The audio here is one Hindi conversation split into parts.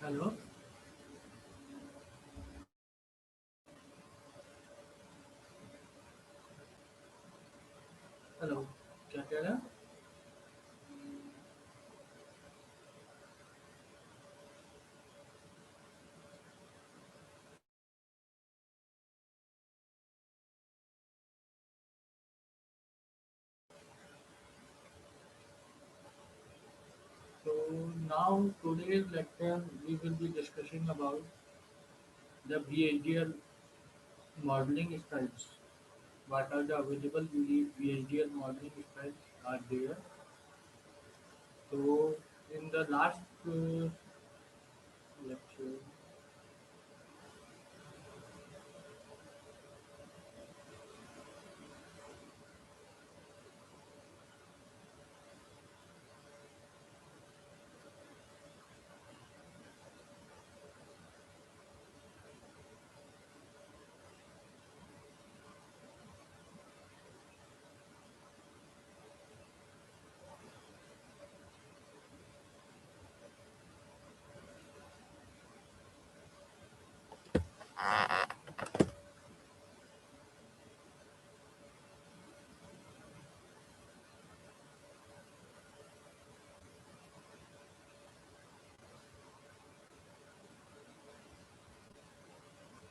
हेलो। हेलो। क्या कह रहे हैं? So now today's lecture we will be discussing about the behavioral modeling styles. What are the available behavioral modeling styles are there? So in the last lecture,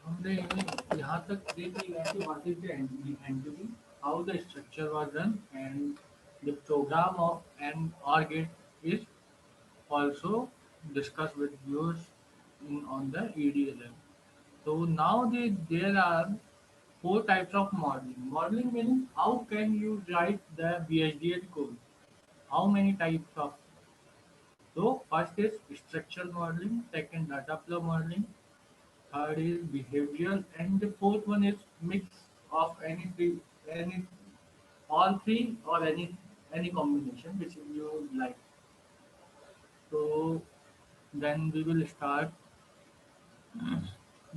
हमने यहाँ तक देख लिया है कि what is the entity, how the structure was done, and the program of an OR is also discussed with views on the EDLM. So now there are four types of modeling. Modeling meaning how can you write the BHDL code? How many types of? So first is structural modeling, second data flow modeling, third is behavioral, and the fourth one is mix of any all three or any combination which you like. So then we will start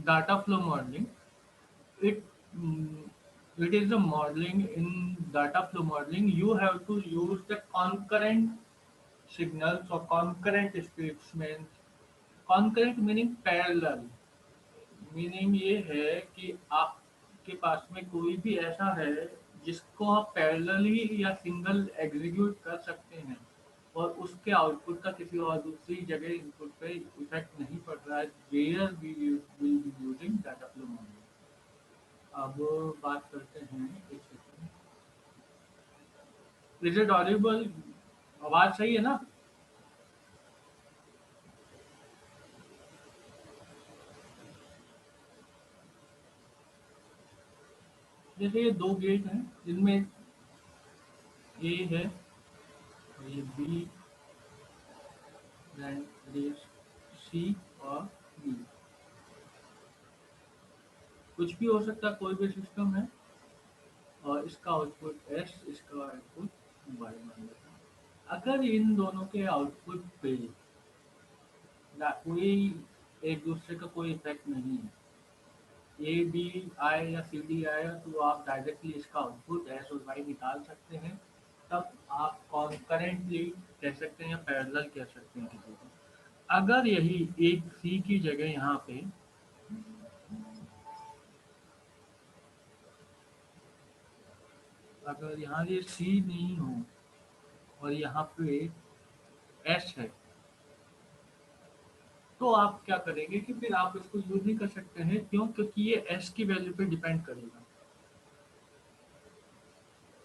data flow modeling. It mm, it is a modeling. In data flow modeling you have to use the concurrent signals or concurrent statements. Concurrent meaning parallel, meaning ये है कि आपके पास में कोई भी ऐसा है जिसको आप पैरेलली या सिंगल एग्जीक्यूट कर सकते हैं और उसके आउटपुट का किसी और दूसरी जगह इनपुट पे इफेक्ट नहीं पड़ रहा है, where we will be using data flow model. अब बात करते हैं एक सेकंड। Is it Audible? आवाज सही है ना? जैसे ये दो गेट हैं जिनमें ए है और ये बी, देन इट सी और डी। कुछ भी हो सकता है, कोई भी सिस्टम है, और इसका आउटपुट एस, इसका आउटपुट वाई मान लेते हैं। अगर इन दोनों के आउटपुट पे कोई एक दूसरे का कोई इफेक्ट नहीं है, ए बी आए या सी डी आए, तो आप डायरेक्टली इसका आउटपुट एस और वाई निकाल सकते हैं। तब आप कॉन्करेंटली कह सकते हैं या पैरेलल कह सकते हैं किसी को। अगर यही एक सी की जगह यहाँ पे, अगर यहाँ ये सी नहीं हो और यहाँ पे एस है, तो आप क्या करेंगे कि फिर आप इसको यूज नहीं कर सकते हैं। क्यों? क्योंकि ये एस की वैल्यू पे डिपेंड करेगा।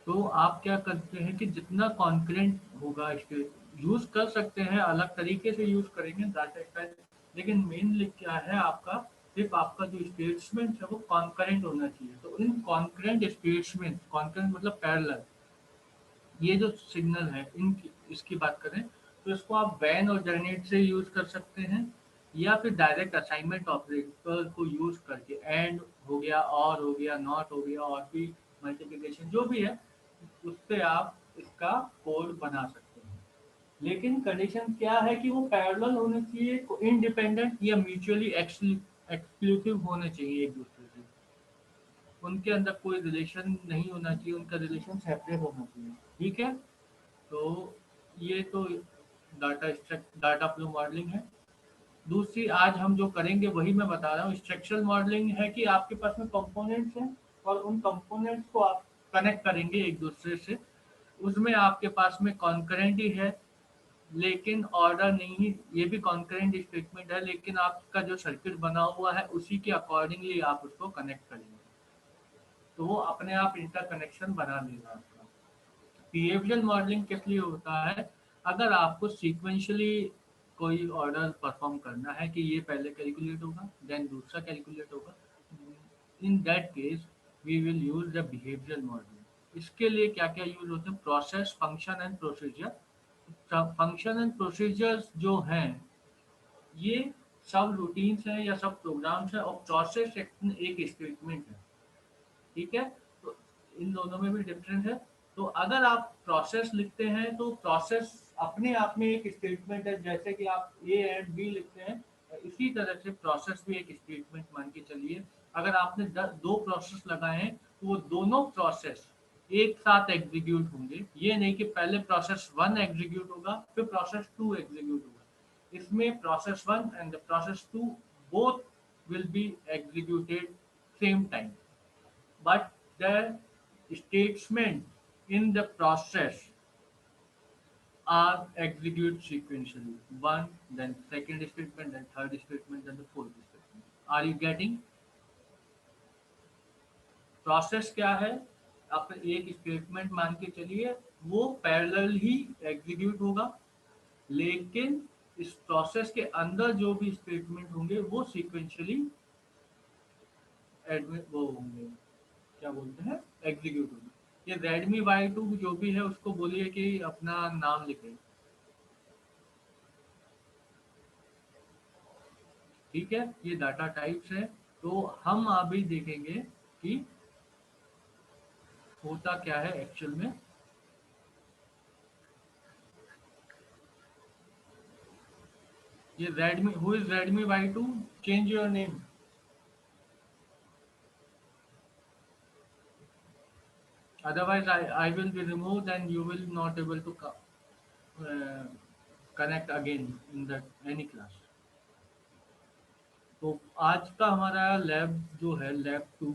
तो आप क्या करते हैं कि जितना कॉन्करेंट होगा इसके यूज कर सकते हैं, अलग तरीके से यूज करेंगे डाटा स्टाइल, लेकिन मेनली क्या है आपका, सिर्फ आपका जो स्टेटमेंट है वो कॉन्करेंट होना चाहिए। तो इन कॉन्करेंट स्टेटमेंट, कॉन्करेंट मतलब पैरेलल, ये जो सिग्नल है इन इसकी बात करें तो इसको आप वैन और जनरेट से यूज कर सकते हैं, या फिर डायरेक्ट असाइनमेंट ऑपरेटर को यूज करके एंड हो गया, और हो गया, नॉट हो गया, और भी मल्टीप्लिकेशन जो भी है उससे आप इसका कोड बना सकते हैं। लेकिन कंडीशन क्या है कि वो पैरेलल होने चाहिए, इंडिपेंडेंट या म्यूचुअली एक्सक्लूसिव होने चाहिए एक दूसरे से। उनके अंदर कोई रिलेशन नहीं होना चाहिए, उनका रिलेशन सेपरेट होना चाहिए। ठीक है? तो ये तो डाटा फ्लो मॉडलिंग है। दूसरी आज हम जो करेंगे वही मैं बता रहा हूँ। स्ट्रक्चरल मॉडलिंग है कि आपके पास में कंपोनेंट्स हैं और उन कंपोनेंट्स को आप कनेक्ट करेंगे एक दूसरे से। उसमें आपके पास में कॉन्करेंट ही है लेकिन ऑर्डर नहीं है, ये भी कॉन्करेंट स्टेटमेंट है लेकिन आपका जो सर्किट बना हुआ है उसी के अकॉर्डिंगली आप उसको कनेक्ट करेंगे, तो वो अपने आप इंटरकनेक्शन बना लेगा आपका। बिहेवियरल मॉडलिंग किस लिए होता है? अगर आपको सीक्वेंशियली कोई ऑर्डर परफॉर्म करना है कि ये पहले कैलकुलेट होगा देन दूसरा कैलकुलेट होगा, in that case we will use the behavioural modelling. इसके लिए क्या क्या यूज होते हैं? Process, function and procedure. Function and procedures जो हैं ये सब रूटीन्स हैं या सब प्रोग्राम्स हैं, और प्रोसेस एक स्टेटमेंट है। ठीक है, तो इन दोनों में भी डिफरेंस है। तो अगर आप प्रोसेस लिखते हैं तो प्रोसेस अपने आप में एक स्टेटमेंट है, जैसे कि आप ए एंड बी लिखते हैं इसी तरह से प्रोसेस भी एक स्टेटमेंट मान के चलिए। अगर आपने दो प्रोसेस लगाए हैं तो वो दोनों प्रोसेस एक साथ एग्जीक्यूट होंगे, ये नहीं कि पहले प्रोसेस वन एग्जीक्यूट होगा फिर प्रोसेस टू एग्जीक्यूट होगा। इसमें process one and process two both will be executed same time, but the statements in the process are executed sequentially. One, then second statement, then third statement, then the fourth statement. Are you getting? Process क्या है? आप एक स्टेटमेंट मान के चलिए वो पैरेलल ही एग्जीक्यूट होगा, लेकिन इस प्रोसेस के अंदर जो भी स्टेटमेंट होंगे वो सीक्वेंशियली एडमिट वो होंगे, क्या बोलते हैं, एग्जीक्यूट होंगे। ये रेडमी Y2 जो भी है उसको बोलिए कि अपना नाम लिखे। ठीक है, ये डाटा टाइप्स है। तो हम अभी देखेंगे कि होता क्या है एक्चुअल में। ये Redmi, who is Redmi Y2? Change your name. Otherwise I will be removed and you will not able to connect again in the any class। तो आज का हमारा लैब जो है लैब 2,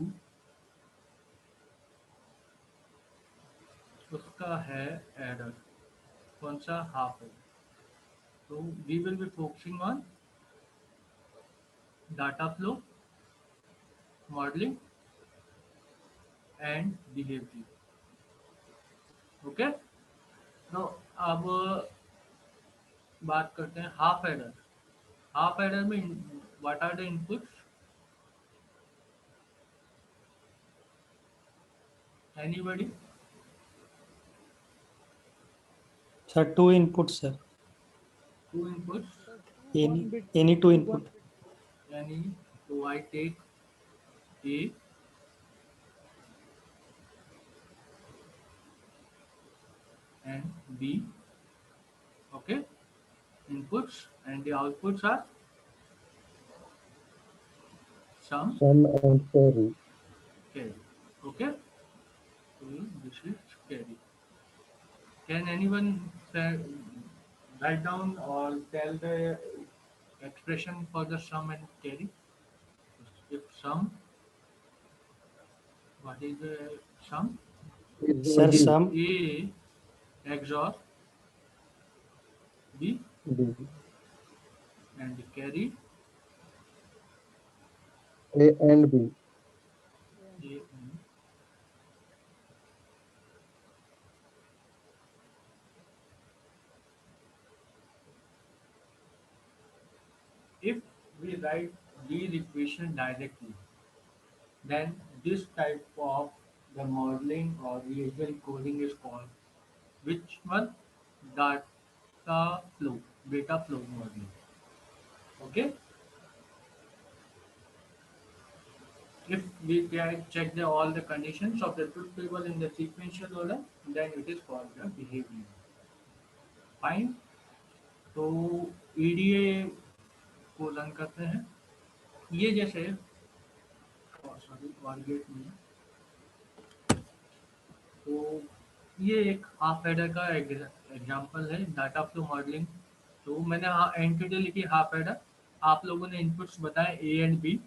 उसका है एरर। कौन सा? Half error. तो we will be focusing on data flow, modelling and behaviour. Okay, तो अब बात करते हैं हाफ एरर। हाफ एरर में what are the inputs? Anybody? Sir, two inputs, sir. Two inputs? Any two input. यानी तो I take A and B, okay, inputs, and the outputs are sum, and carry. carry. Okay, so this is carry. Can anyone write down or tell the expression for the sum and carry? If sum, what is the sum? Sir, B, sum A XOR B, B, and carry A and B. A and if we write these equation directly, then this type of the modeling or behavioral coding is called which one? Data flow, data flow modeling. Okay. If we check all the conditions of the truth table in the sequential order, then it is called the behavior. Fine. तो EDA को रन करते हैं। ये जैसे सॉरी टारगेट में, तो ये एक हाफ हेडर का एग्जांपल है डाटा फ्लो मॉडलिंग। तो मैंने एंटिटी लिखी हाफ हेडर, आप लोगों ने इनपुट्स बताए ए एंड बी,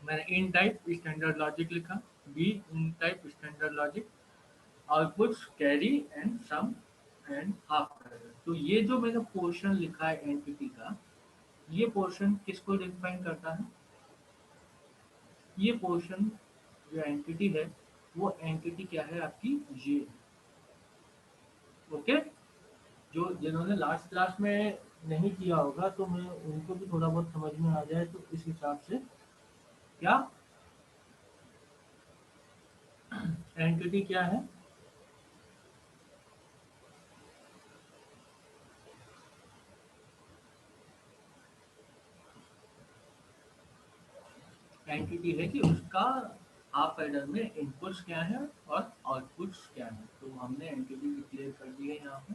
मैंने इन टाइप स्टैंडर्ड लॉजिक लिखा, B in type standard logic, outputs carry and sum and half. तो ये जो मैंने पोर्शन लिखा है एंटिटी का, ये पोर्शन किसको डिफाइन करता है? ये पोर्शन जो एंटिटी है वो एंटिटी क्या है आपकी, ये। ओके, जो जिन्होंने लास्ट क्लास में नहीं किया होगा तो मैं उनको भी थोड़ा बहुत समझ में आ जाए तो इस हिसाब से, क्या एंटिटी क्या है? एंटिटी है कि उसका हाफ एडर में इनपुट्स क्या है और आउटपुट्स क्या है। तो हमने एंटिटी डिक्लेयर कर दी है यहाँ पे।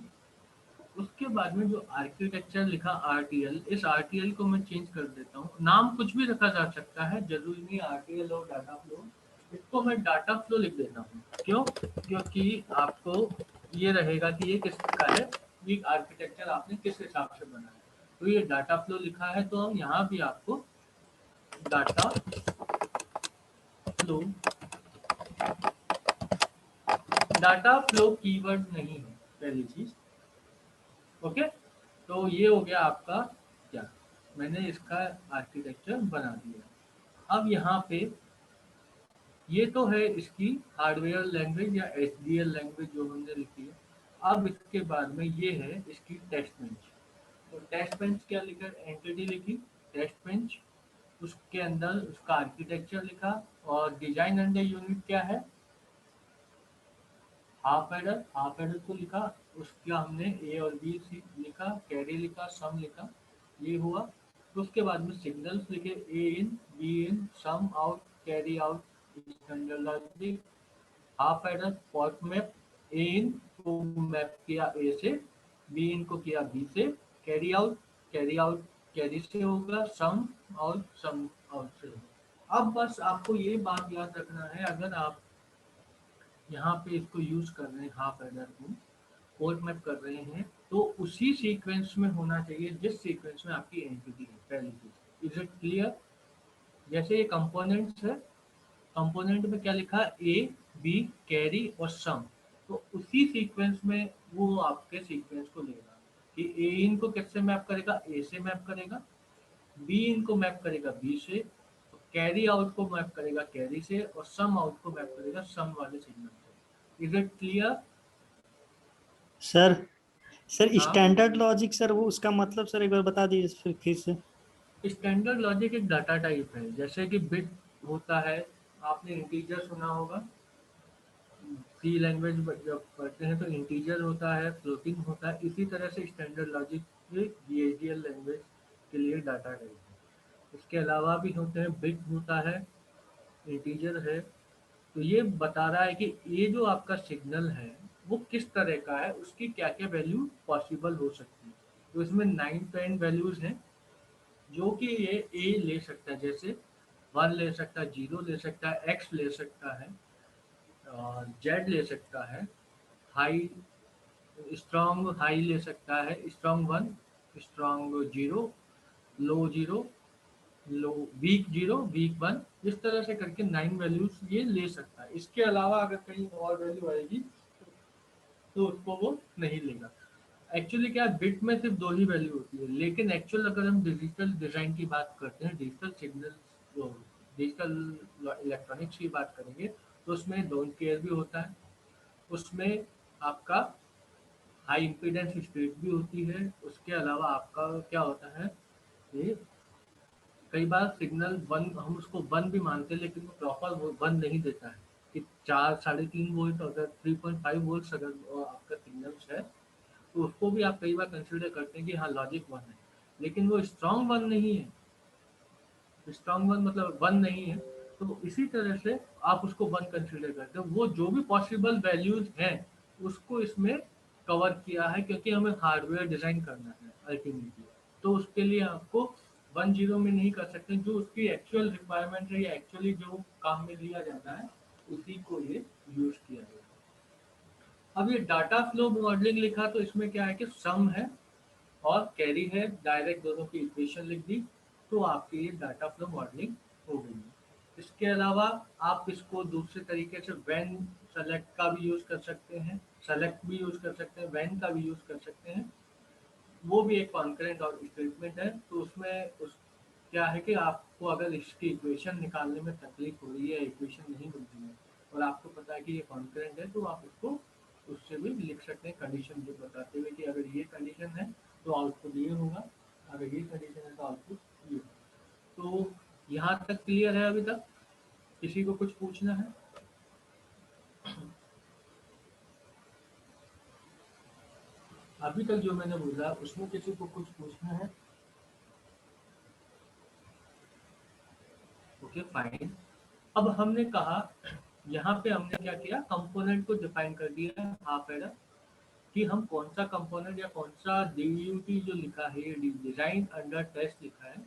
उसके बाद में जो आर्किटेक्चर लिखा RTL, इस RTL को मैं चेंज कर देता हूँ, नाम कुछ भी रखा जा सकता है, जरूरी नहीं RTL और डाटा फ्लो। इसको मैं डाटा फ्लो लिख देता हूँ। क्यों? क्योंकि आपको ये रहेगा कि ये किसका है, ये आर्किटेक्चर आपने किस हिसाब से बनाया। तो ये डाटा फ्लो लिखा है, तो हम यहाँ भी आपको data flow, data flow keyword नहीं है पहली चीज। ओके, तो ये हो गया आपका क्या, मैंने इसका आर्किटेक्चर बना दिया। अब यहाँ पे ये तो है इसकी हार्डवेयर लैंग्वेज या HDL लैंग्वेज जो हमने लिखी है। अब इसके बाद में ये है इसकी टेस्ट बेंच। तो टेस्ट बेंच क्या लिखा, एंटिटी लिखी टेस्ट बेंच, उसके अंदर उसका आर्किटेक्चर लिखा, और डिजाइन अंडर यूनिट क्या है, हाफ एडर, हाफ एडर को लिखा, उसका हमने ए और बी लिखा, कैरी लिखा, सम लिखा, ये हुआ। तो उसके बाद में सिग्नल्स लिखे, A in, B in, sum out, carry out, standard logic, half adder port map, A in को मैप किया ए से, बी इन को किया बी से, carry out, carry out carry से होगा, सम आउट सम आउट से होगा। अब बस आपको ये बात याद रखना है, अगर आप यहाँ पे इसको यूज कर रहे हैं, हाफ एडर को कोड मैप कर रहे हैं, तो उसी सीक्वेंस में होना चाहिए जिस सीक्वेंस में आपकी एंटिटी है। पहली चीज, इज इट क्लियर? जैसे ये कंपोनेंट्स है, कंपोनेंट में क्या लिखा है, ए बी कैरी और सम, तो उसी सीक्वेंस में वो आपके सीक्वेंस को लेगा कि ए इनको किससे मैप करेगा, ए से मैप करेगा, बी इनको मैप करेगा बी से, कैरी आउट को मैप करेगा कैरी से, और सम आउट को मैप करेगा सम वाले सिग्नल से। Is it clear? Sir sir हाँ, स्टैंडर्ड लॉजिक सर, वो उसका मतलब सर एक बार बता दीजिए फिर से। स्टैंडर्ड लॉजिक एक डाटा टाइप है, जैसे कि बिट होता है, आपने इंटीजर सुना होगा, सी लैंग्वेज जब पढ़ते हैं तो इंटीजर होता है, फ्लोटिंग होता है, इसी तरह से स्टैंडर्ड लॉजिक VHDL लैंग्वेज के लिए डाटा टाइप है। इसके अलावा भी होते हैं, बिट होता है, इंटीजर है। तो ये बता रहा है कि ये जो आपका सिग्नल है वो किस तरह का है, उसकी क्या क्या वैल्यू पॉसिबल हो सकती है। तो इसमें 9-10 वैल्यूज हैं जो कि ये ए ले सकता है, जैसे 1 ले सकता है, 0 ले सकता है, x ले सकता है, जेड ले सकता है, हाई स्ट्रॉन्ग हाई ले सकता है, स्ट्रॉन्ग 1, स्ट्रॉन्ग 0, लो 0, लो वीक 0, वीक 1, इस तरह से करके 9 वैल्यूज ये ले सकता है। इसके अलावा अगर कहीं और वैल्यू आएगी तो उसको वो नहीं लेगा। एक्चुअली क्या है, बिट में सिर्फ 2 ही वैल्यू होती है, लेकिन एक्चुअल अगर हम डिजिटल डिज़ाइन की बात करते हैं, डिजिटल सिग्नल जो डिजिटल इलेक्ट्रॉनिक्स की बात करेंगे, तो उसमें डोंट केयर भी होता है, उसमें आपका हाई इम्पीडेंस स्टेट भी होती है। उसके अलावा आपका क्या होता है, ये कई बार सिग्नल वन, हम उसको वन भी मानते हैं लेकिन वो प्रॉपर वन नहीं देता है, कि 4-3.5 वोल्ट, अगर 3.5 वोल्ट अगर आपका सिग्नल्स है तो उसको भी आप कई बार कंसिडर करते हैं कि हाँ लॉजिक वन है, लेकिन वो स्ट्रॉन्ग वन नहीं है। स्ट्रॉन्ग वन मतलब वन नहीं है, तो इसी तरह से आप उसको वन कंसिडर करते हो। वो जो भी पॉसिबल वैल्यूज हैं उसको इसमें कवर किया है, क्योंकि हमें हार्डवेयर डिजाइन करना है अल्टीमेटली। तो उसके लिए आपको 1-0 में नहीं कर सकते, जो उसकी एक्चुअल रिक्वायरमेंट है या एक्चुअली जो काम में लिया जाता है उसी को ये यूज किया गया। अब ये डाटा फ्लो मॉडलिंग लिखा, तो इसमें क्या है कि सम है और कैरी है, डायरेक्ट दोनों की इक्वेशन लिख दी, तो आपके ये डाटा फ्लो मॉडलिंग हो गई है। इसके अलावा आप इसको दूसरे तरीके से व्हेन सेलेक्ट का भी यूज़ कर सकते हैं, सेलेक्ट भी यूज़ कर सकते हैं, व्हेन का भी यूज़ कर सकते हैं। वो भी एक कॉन्करेंट और स्टेटमेंट है। तो उसमें उस क्या है कि आपको अगर इसकी इक्वेशन निकालने में तकलीफ हो रही है, इक्वेशन नहीं मिल रही है और आपको पता है कि ये कॉन्करेंट है, तो आप इसको उससे भी लिख सकते हैं कंडीशन जो बताते हुए कि अगर ये कंडीशन है तो आउटपुट ये होगा, अगर ये कंडीशन है तो आउटपुट ये होगा। तो यहाँ तक क्लियर है? अभी तक किसी को कुछ पूछना है? अभी तक जो मैंने बोला उसमें किसी को कुछ पूछना है? Okay fine. अब हमने कहा, यहाँ पे हमने क्या किया, कंपोनेंट को डिफाइन कर दिया हाफ एडर कि हम कौन सा कंपोनेंट या कौन सा डीयूटी जो लिखा है, ये डिजाइन अंडर टेस्ट लिखा है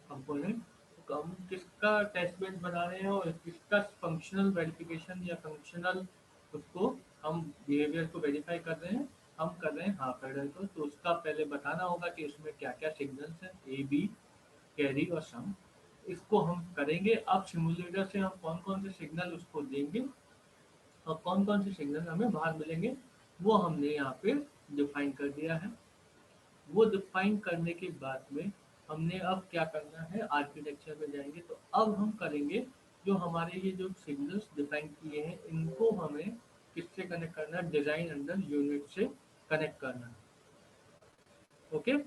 कंपोनेंट, तो हम किसका टेस्ट बेस बना रहे हैं और किसका फंक्शनल वेरिफिकेशन या फंक्शनल उसको हम बिहेवियर को वेरीफाई कर रहे हैं, हम कर रहे हैं हाफ एडर को। तो उसका पहले बताना होगा कि इसमें क्या क्या सिग्नल्स हैं, ए बी, कैरी और सम। इसको हम करेंगे। अब सिमुलेटर से हम कौन कौन से सिग्नल उसको देंगे और कौन कौन से सिग्नल हमें बाहर मिलेंगे, वो हमने यहाँ पे डिफाइन कर दिया है। वो डिफाइन करने के बाद में हमने अब क्या करना है, आर्किटेक्चर में जाएंगे। तो अब हम करेंगे जो हमारे ये जो सिग्नल्स डिफाइन किए हैं इनको हमें किससे कनेक्ट करना है, डिजाइन अंडर यूनिट से कनेक्ट करना है। ओके,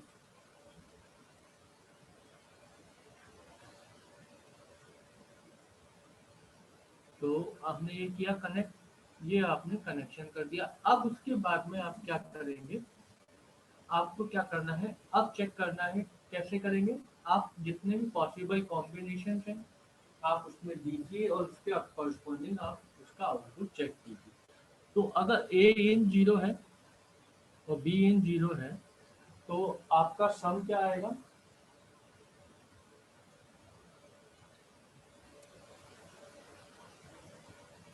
तो आपने ये किया कनेक्ट, ये आपने कनेक्शन कर दिया। अब उसके बाद में आप क्या करेंगे, आपको क्या करना है, अब चेक करना है। कैसे करेंगे, आप जितने भी पॉसिबल कॉम्बिनेशन हैं आप उसमें दीजिए और उसके कॉरस्पॉन्डिंग आप उसका आउटपुट चेक कीजिए। तो अगर ए इन 0 है और बी इन 0 है तो आपका सम क्या आएगा,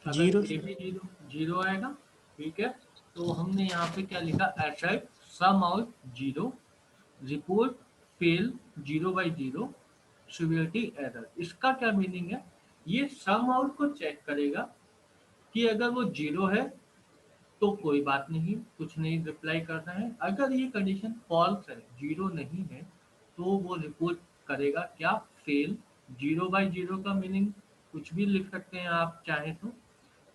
जीरो। अगर ए भी 0 आएगा, ठीक है, तो हमने यहाँ पे क्या लिखा, assert sum out 0, report fail 0/0, severity error. इसका क्या मीनिंग है, ये सम आउट को चेक करेगा कि अगर वो 0 है तो कोई बात नहीं, कुछ नहीं रिप्लाई करना है। अगर ये कंडीशन फॉल्स है, 0 नहीं है, तो वो रिपोर्ट करेगा क्या, फेल। 0/0 का मीनिंग कुछ भी लिख सकते हैं आप चाहें तो।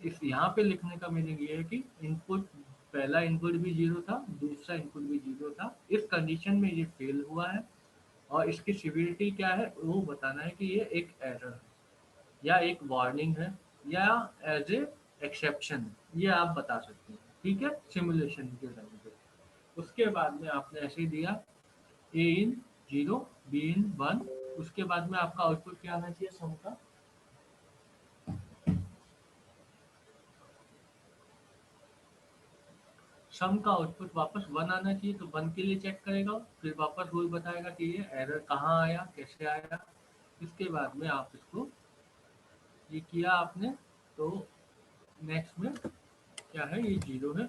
इस यहाँ पे लिखने का मीनिंग ये है कि इनपुट, पहला इनपुट भी 0 था, दूसरा इनपुट भी 0 था, इस कंडीशन में ये फेल हुआ है और इसकी सिवियरिटी क्या है वो बताना है कि ये एक एरर है या एक वार्निंग है या एज ए एक्सेप्शन है, ये आप बता सकते हैं। ठीक है, सिमुलेशन के टाइम पे। उसके बाद में आपने ऐसे ही दिया ए इन 0, बी इन 1। उसके बाद में आपका आउटपुट क्या आना चाहिए सम का, सम का आउटपुट वापस 1 आना चाहिए। तो 1 के लिए चेक करेगा, फिर वापस वही बताएगा कि ये एरर कहाँ आया, कैसे आया। इसके बाद में आप इसको ये किया आपने, तो नेक्स्ट में क्या है, ये 0 है।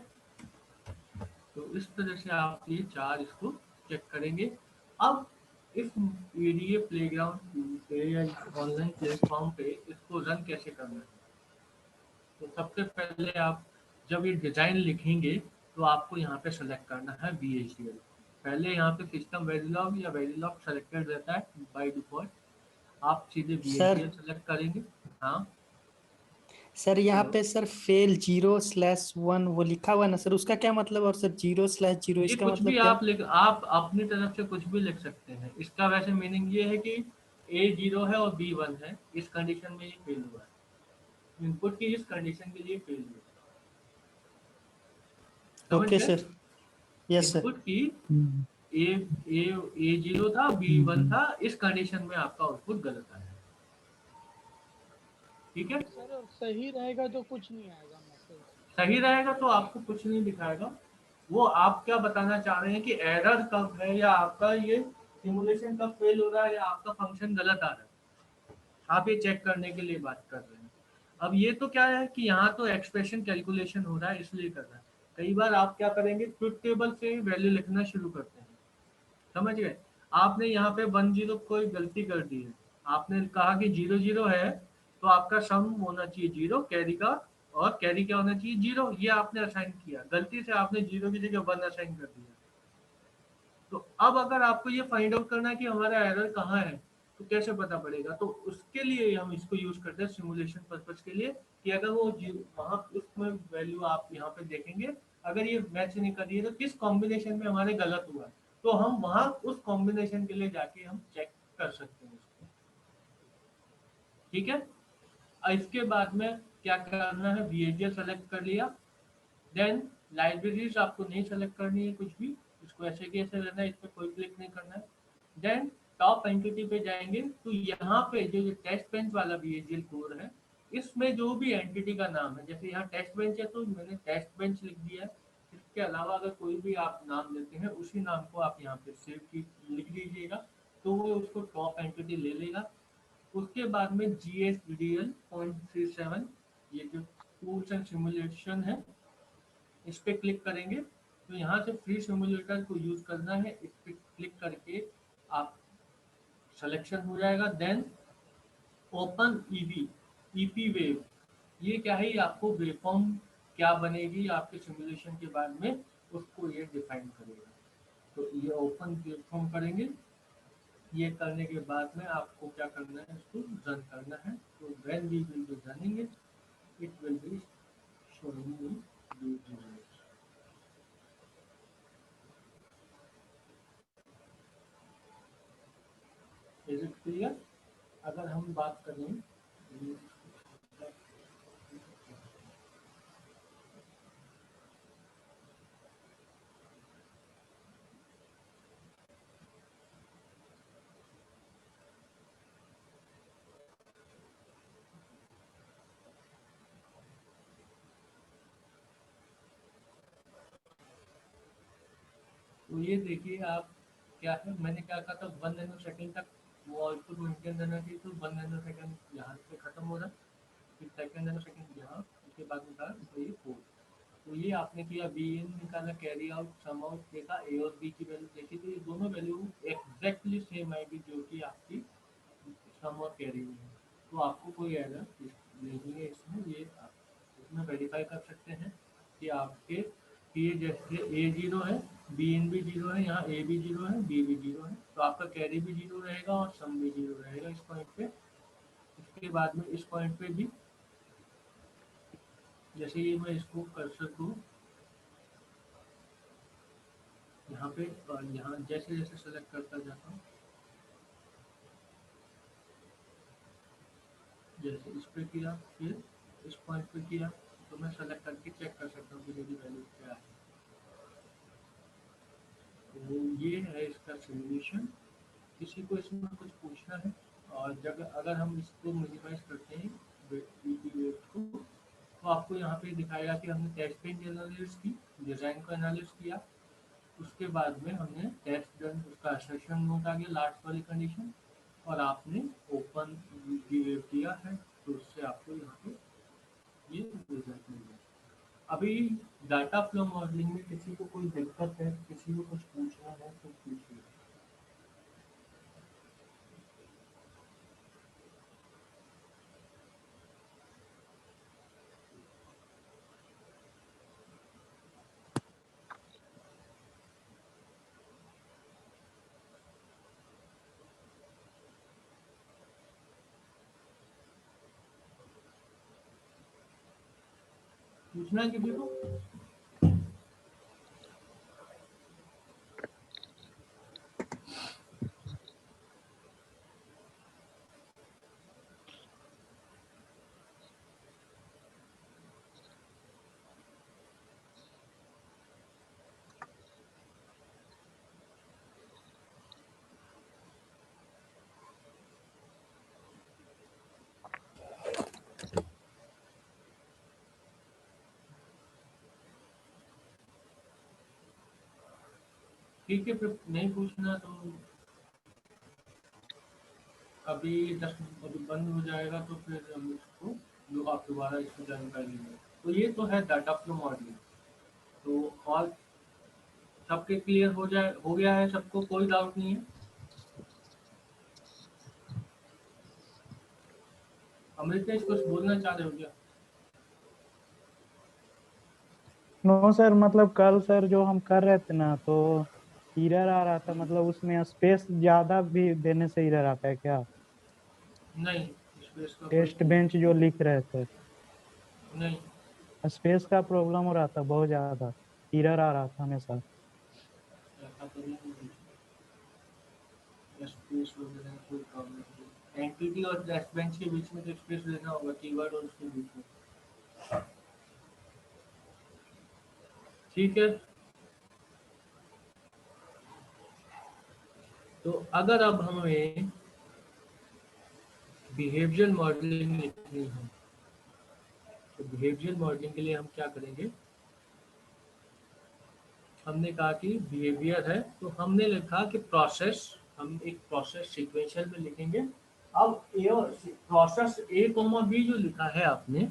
तो इस तरह से आप ये 4 इसको चेक करेंगे। अब इस ईडीए प्लेग्राउंड पे या ऑनलाइन प्लेटफॉर्म पे इसको रन कैसे करना है, तो सबसे पहले आप जब ये डिज़ाइन लिखेंगे तो आपको यहाँ पे सेलेक्ट करना है VHDL। पहले यहाँ पे सिस्टम वेरिलॉग या वेरिलॉग सेलेक्टेड रहता है बाय डिफॉल्ट, आप सीधे सर VHDL सेलेक्ट करेंगे। हाँ सर यहाँ हेलो, पे सर फेल 0/1 वो लिखा हुआ ना सर, उसका क्या मतलब, और सर 0/0 ये इसका कुछ भी मतलब क्या? आप अपनी तरफ से कुछ भी लिख सकते हैं। इसका वैसे मीनिंग ये है कि A 0 है और B 1 है, इस कंडीशन में ये फेल हुआ है, इनपुट की इस कंडीशन के लिए फेल हुआ है। समझ ओके गए, सर। Yes sir. इनपुट की ए ए ए 0 था, B 1 था, इस कंडीशन में आपका आउटपुट गलत आया। ठीक है, सर और सही रहेगा तो कुछ नहीं आएगा मैसेज। सही रहेगा तो आपको कुछ नहीं दिखाएगा। वो आप क्या बताना चाह रहे हैं कि एरर कब है या आपका ये सिमुलेशन कब फेल हो रहा है या आपका फंक्शन गलत आ रहा है, आप ये चेक करने के लिए बात कर रहे हैं। अब ये तो क्या है कि यहाँ तो एक्सप्रेशन कैलकुलेशन हो रहा है इसलिए कर रहा है। कई बार आप क्या करेंगे, ट्रुथ टेबल से वैल्यू लिखना शुरू करते हैं, समझ गए। आपने यहाँ पे 10 कोई गलती कर दी है, आपने कहा कि 0 0 है, तो आपका सम होना चाहिए 0 कैरी का, और कैरी क्या होना चाहिए 0, ये आपने असाइन किया, गलती से आपने 0 की जगह 1 असाइन कर दिया। तो अब अगर आपको ये फाइंड आउट करना है कि हमारा एरर कहाँ है, तो कैसे पता पड़ेगा, तो उसके लिए हम इसको यूज करते हैं सिमुलेशन पर्पज के लिए, कि अगर वो वहाँ उसमें वैल्यू आप यहाँ पे देखेंगे, अगर ये मैच नहीं कर रही है तो किस कॉम्बिनेशन में हमारे गलत हुआ है, तो हम वहाँ उस कॉम्बिनेशन के लिए जाके हम चेक कर सकते हैं उसको। ठीक है, इसके बाद में क्या करना है, बिहेवियर सेलेक्ट कर लिया, देन लाइब्रेरीज आपको नहीं सेलेक्ट करनी है कुछ भी, इसको ऐसे के ऐसे रहना है, इस पर कोई क्लिक नहीं करना है। देन टॉप एंटिटी पे जाएंगे, तो यहाँ पे जो टेस्ट बेंच वाला बिहेवियर कोड है, इसमें जो भी एंटिटी का नाम है, जैसे यहाँ टेस्ट बेंच है तो मैंने टेस्ट बेंच लिख दिया है, इसके अलावा अगर कोई भी आप नाम देते हैं उसी नाम को आप यहाँ पे सेव की लिख दीजिएगा, तो वो उसको टॉप एंटिटी ले लेगा। उसके बाद में GSDL.37 ये जो टूल्स एंड सिमुलेशन है, इस पे क्लिक करेंगे, तो यहाँ से फ्री सिमुलेटर को यूज करना है, इस पे क्लिक करके आप सिलेक्शन हो जाएगा। देन ओपन ईपी वेव, ये क्या है, ये आपको वेवफॉर्म क्या बनेगी आपके सिमुलेशन के बाद में, उसको ये डिफाइन करेगा। तो ये ओपन वेवफॉर्म करेंगे, ये करने के बाद में आपको क्या करना है, इसको रन करना है। तो when we will be running it, it will be showing you the result. Is it clear? अगर हम बात करें, तो ये देखिए आप क्या है, मैंने क्या कहा था 1 नैनो सेकेंड तक वो आउटपुट मेंटेन रहना चाहिए, तो 1 नैनो सेकेंड यहाँ से खत्म हो रहा है, फिर सेकेंड नैनो सेकेंड यहाँ, उसके बाद में था तो ये 4। तो ये आपने किया, बी इन निकाला, कैरी आउट, सम आउट देखा, ए और बी की वैल्यू देखी, तो ये दोनों वैल्यू एग्जैक्टली सेम आएगी जो कि आपकी सम और कैरी में है, तो आपको कोई एरर नहीं है इसमें। ये आप इसमें वेरीफाई कर सकते हैं कि आपके ये जैसे A0 है, बी इन भी 0 है, यहाँ ए भी 0 है, बी भी 0 है, तो आपका कैरी भी 0 रहेगा और सम भी 0 रहेगा इस पॉइंट पे। इसके बाद में इस पॉइंट पे भी जैसे ये मैं इसको कर्सर को यहाँ पे यहाँ जैसे जैसे सेलेक्ट करता जाता हूँ, जैसे इस पे किया फिर इस पॉइंट पे किया, तो मैं सेलेक्ट करके चेक कर सकता हूँ कि मेरी वैल्यू क्या है। तो ये है इसका सिमुलेशन। किसी को इसमें कुछ पूछना है, और जब अगर हम इसको मिनिमाइज करते हैं वेट को, तो आपको यहाँ पे दिखाएगा कि हमने टेस्ट बेंच एनालिसिस की, डिज़ाइन को एनालिसिस किया, उसके बाद में हमने टेस्ट डन, उसका असर्शन नोट आ गया लास्ट वाली कंडीशन, और आपने ओपन वेव किया है, तो उससे आपको यहाँ पे ये रिजल्ट मिल गया। अभी डाटा फ्लो मॉडलिंग में किसी को कोई दिक्कत है, किसी को कुछ पूछना है तो पूछिए। पूछना है किसी को? ठीक है, फिर नहीं पूछना तो अभी 10 अभी बंद हो जाएगा, तो फिर हम इसको जो आप दोबारा इसको जानकारी लेंगे। तो ये तो है डाटा फ्लो मॉडलिंग। तो और सबके क्लियर हो गया है, सबको कोई डाउट नहीं है? अमृतेश कुछ बोलना चाह रहे हो क्या? नो सर, मतलब कल सर जो हम कर रहे थे ना, तो एरर आ रहा था। मतलब उसमें स्पेस ज्यादा भी देने से एरर आता है क्या? नहीं, स्पेस का कोई टेस्ट बेंच जो लिख रहे थे, नहीं। स्पेस का प्रॉब्लम हो रहा था, बहुत ज्यादा एरर आ रहा था हमेशा। ऐसा तो नहीं है। स्पेस वगैरह का कोई प्रॉब्लम नहीं। एंटिटी और टेस्ट बेंच के बीच में तो स्पेस लेना होगा, कीवर्ड और उसके बीच में। ठीक है, तो अगर अब हमें बिहेवियर मॉडलिंग लिखनी है, तो बिहेवियर मॉडलिंग के लिए हम क्या करेंगे? हमने कहा कि बिहेवियर है, तो हमने लिखा कि प्रोसेस, हम एक प्रोसेस सीक्वेंशियल में लिखेंगे। अब ए और प्रोसेस ए कोमा बी जो लिखा है आपने,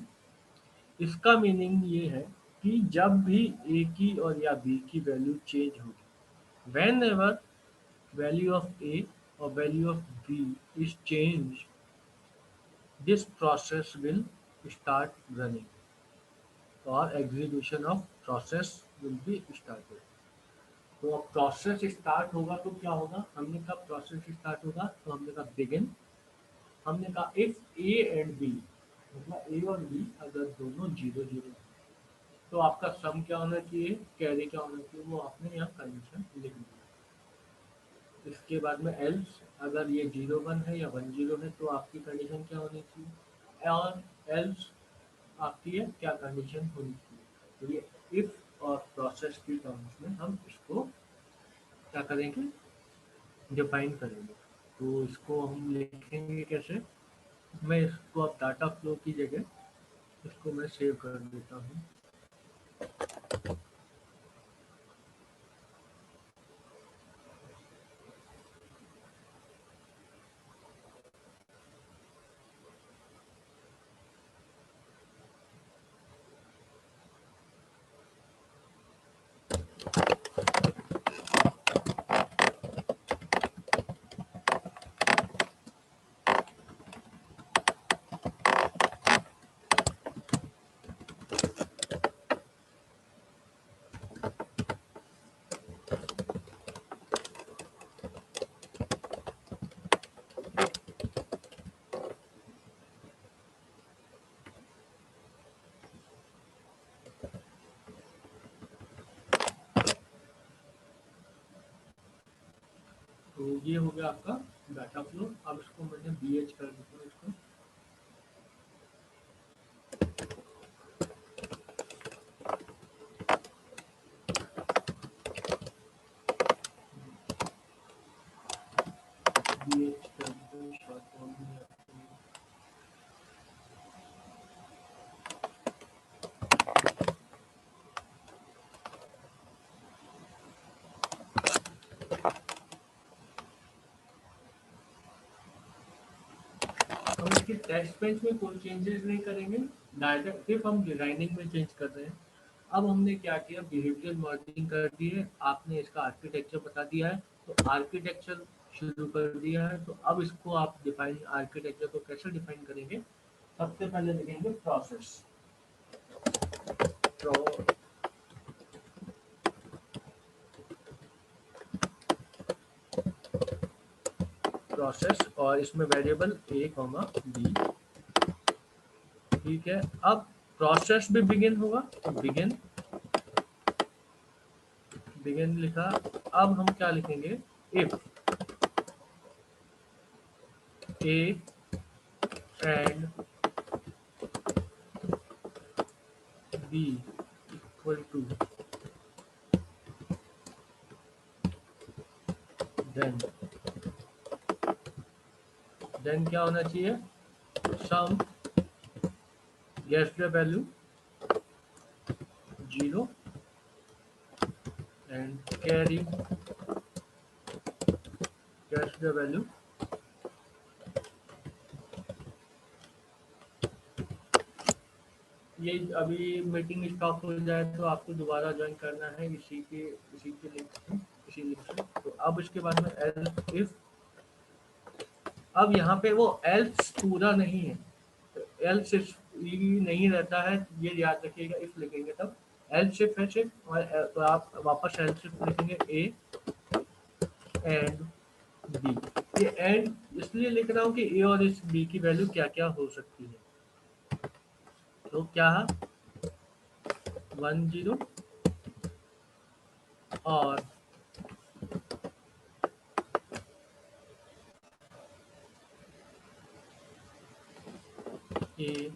इसका मीनिंग ये है कि जब भी ए की और या बी की वैल्यू चेंज होगी, whenever value of A और value of B is change, this process will start running और execution of process will be started. तो अब प्रोसेस स्टार्ट होगा तो क्या होगा? हमने कहा प्रोसेस स्टार्ट होगा तो हमने कहा बिगिन। हमने कहा इफ ए एंड बी, मतलब ए और बी अगर दोनों 0 0 तो आपका सम क्या होना चाहिए, कैरी क्या होना चाहिए, वो आपने यहाँ कंडीशन लिख दिया। इसके बाद में एल्स, अगर ये 0 1 है या 1 0 है तो आपकी कंडीशन क्या होनी चाहिए, और एल्स आपकी है क्या कंडीशन होनी चाहिए। तो ये इफ और प्रोसेस की टर्म्स में हम इसको क्या करेंगे, डिफाइन करेंगे। तो इसको हम लिखेंगे कैसे? मैं इसको अब डाटा फ्लो की जगह इसको मैं सेव कर देता हूँ। तो ये हो गया आपका डाटा फ्लो। अब इसको मैंने BH कर देता हूँ इसको। BH कर देता हूँ शॉर्ट फॉर्म में। हम इसके टेस्ट बेंच में कोई चेंजेस नहीं करेंगे, डायरेक्ट सिर्फ हम डिजाइनिंग में चेंज कर रहे हैं। अब हमने क्या किया, बिहेवियर मॉडलिंग कर दी है, आपने इसका आर्किटेक्चर बता दिया है, तो आर्किटेक्चर शुरू कर दिया है। तो अब इसको आप डिफाइन, आर्किटेक्चर को कैसे डिफाइन करेंगे? सबसे पहले लिखेंगे प्रोसेस, प्रोसेस और इसमें वेरिएबल ए कॉमा बी। ठीक है, अब प्रोसेस भी बिगिन होगा तो बिगिन, बिगिन लिखा। अब हम क्या लिखेंगे, if A and B equal to, then क्या होना चाहिए, sum get the value 0 and carry get the value. ये अभी मीटिंग स्टॉप हो जाए तो आपको दोबारा ज्वाइन करना है इसी के लिंक से, इसी लिंक से। तो अब इसके बाद में एल्स इफ, अब यहाँ पे वो एल्स पूरा नहीं है, तो एल्स इफ नहीं रहता है, ये याद रखिएगा, इफ लिखेंगे तब एल्स इफ है सिर्फ, और तो आप वापस एल्स इफ लिखेंगे ए एंड बी। ये एंड इसलिए लिख रहा हूँ कि ए और इस बी की वैल्यू क्या क्या हो सकती है। तो क्या 1 0 और A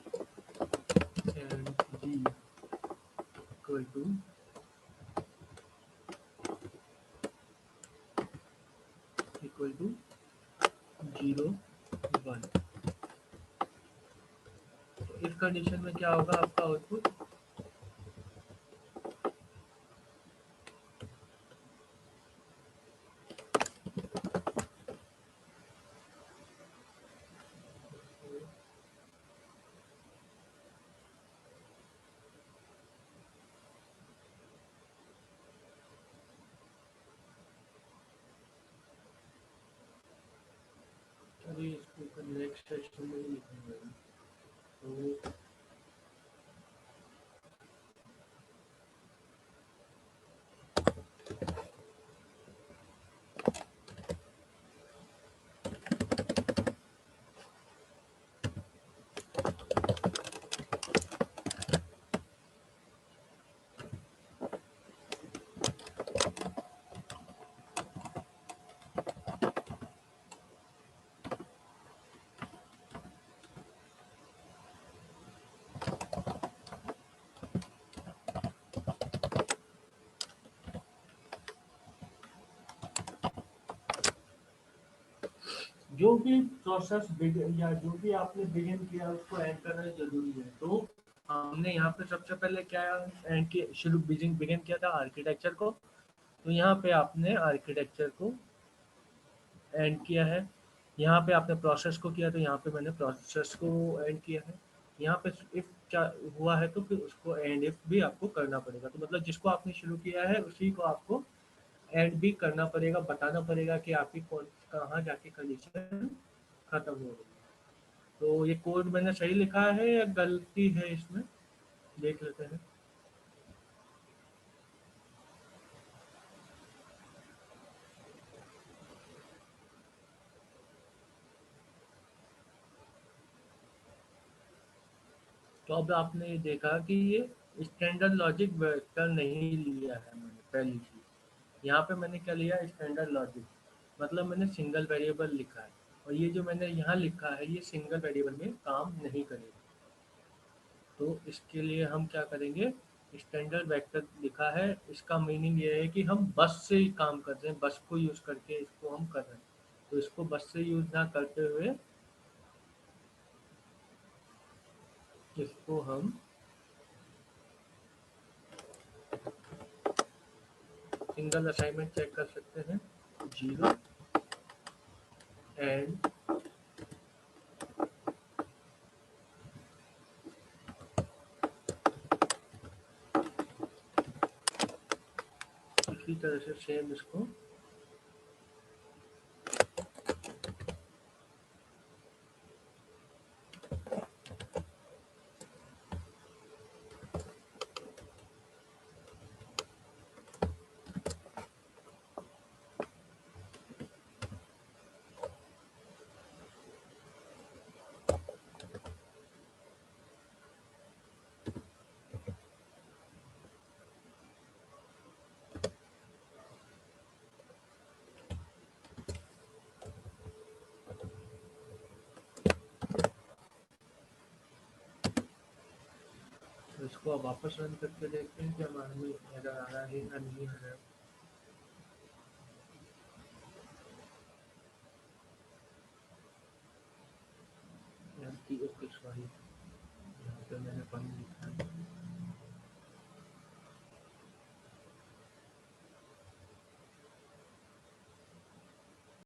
and B equal to equal to 0 1। तो इस कंडीशन में क्या होगा आपका आउटपुट, अभी इसको नेक्स्ट सेक्शन में ही लिखूंगा। तो जो भी प्रोसेस या जो भी आपने बिगिन किया उसको एंड करना जरूरी है। तो हमने यहाँ पे सबसे पहले क्या एंड के शुरू बिगिन किया था आर्किटेक्चर को, तो यहाँ पे आपने आर्किटेक्चर को एंड किया है। यहाँ पे आपने प्रोसेस को किया, तो यहाँ पे मैंने प्रोसेस को एंड किया है। यहाँ पे इफ क्या हुआ है तो फिर उसको एंड इफ भी आपको करना पड़ेगा। तो मतलब जिसको आपने शुरू किया है उसी को आपको एंड भी करना पड़ेगा, बताना पड़ेगा कि आपकी कौन कहाँ जाके कंडीशन खत्म हो गई। तो ये कोड मैंने सही लिखा है या गलती है इसमें, देख लेते हैं। तो अब आपने देखा कि ये स्टैंडर्ड लॉजिक वेक्टर नहीं लिया है मैंने, पहली चीज यहाँ पे मैंने क्या लिया, स्टैंडर्ड लॉजिक, मतलब मैंने सिंगल वेरिएबल लिखा है, और ये जो मैंने यहाँ लिखा है ये सिंगल वेरिएबल में काम नहीं करेगा। तो इसके लिए हम क्या करेंगे, स्टैंडर्ड वेक्टर लिखा है, इसका मीनिंग ये है कि हम बस से ही काम कर रहे हैं, बस को यूज़ करके इसको हम कर रहे हैं। तो इसको बस से यूज़ ना करते हुए इसको हम सिंगल असाइनमेंट चेक कर सकते हैं, 0 एंड इसी तरह से सेम इसको तो इसको अब वापस रन करके देखते हैं कि हमें एरर आ रहा है या नहीं आ रहा है। ओके सॉरी, यहाँ पे मैंने 1 लिखा है।